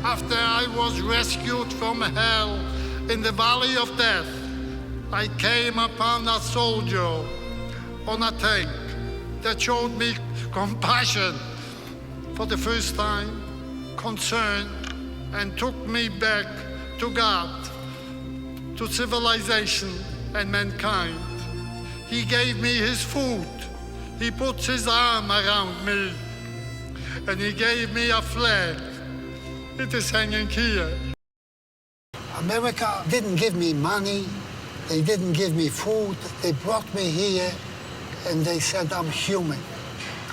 After I was rescued from hell in the valley of death, I came upon a soldier on a tank that showed me compassion for the first time, concern, and took me back to God, to civilization and mankind. He gave me his food. He put his arm around me, and he gave me a flag. It is hanging here. America didn't give me money. They didn't give me food. They brought me here, and they said, I'm human.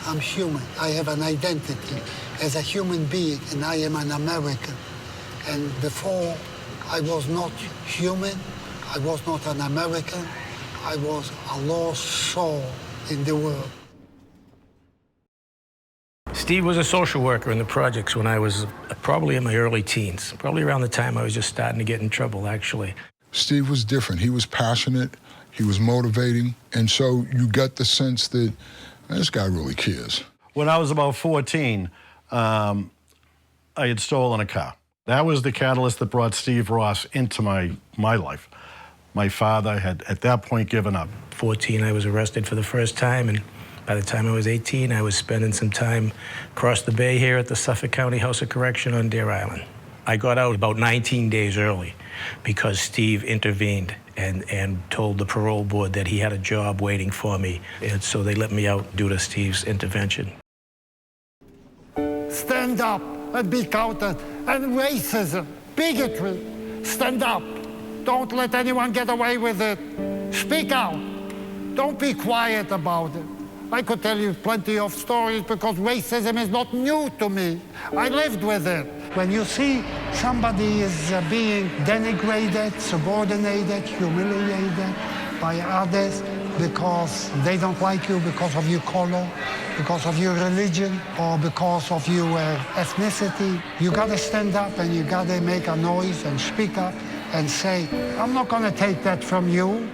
I'm human. I have an identity as a human being, and I am an American. And before, I was not human. I was not an American. I was a lost soul in the world. Steve was a social worker in the projects when I was probably in my early teens, probably around the time I was just starting to get in trouble, actually. Steve was different. He was passionate, he was motivating, and so you get the sense that this guy really cares. When I was about 14, I had stolen a car. That was the catalyst that brought Steve Ross into my life. My father had, at that point, given up. 14, I was arrested for the first time, and by the time I was 18, I was spending some time across the bay here at the Suffolk County House of Correction on Deer Island. I got out about 19 days early because Steve intervened and told the parole board that he had a job waiting for me, and so they let me out due to Steve's intervention. Stand up and be counted. And racism, bigotry, stand up. Don't let anyone get away with it. Speak out. Don't be quiet about it. I could tell you plenty of stories because racism is not new to me. I lived with it. When you see somebody is being denigrated, subordinated, humiliated by others because they don't like you because of your color, because of your religion, or because of your ethnicity, you gotta stand up and you gotta make a noise and speak up and say, I'm not gonna take that from you.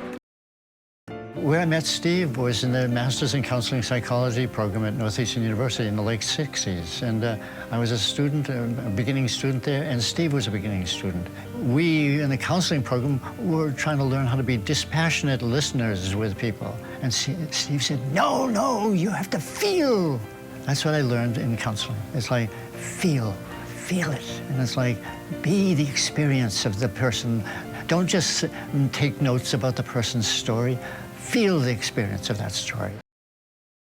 Where I met Steve was in the Masters in Counseling Psychology program at Northeastern University in the late 60s. And I was a student, a beginning student there, and Steve was a beginning student. We, in the counseling program, were trying to learn how to be dispassionate listeners with people. And Steve said, no, you have to feel. That's what I learned in counseling. It's like, feel it. And it's like, be the experience of the person. Don't just take notes about the person's story. Feel the experience of that story.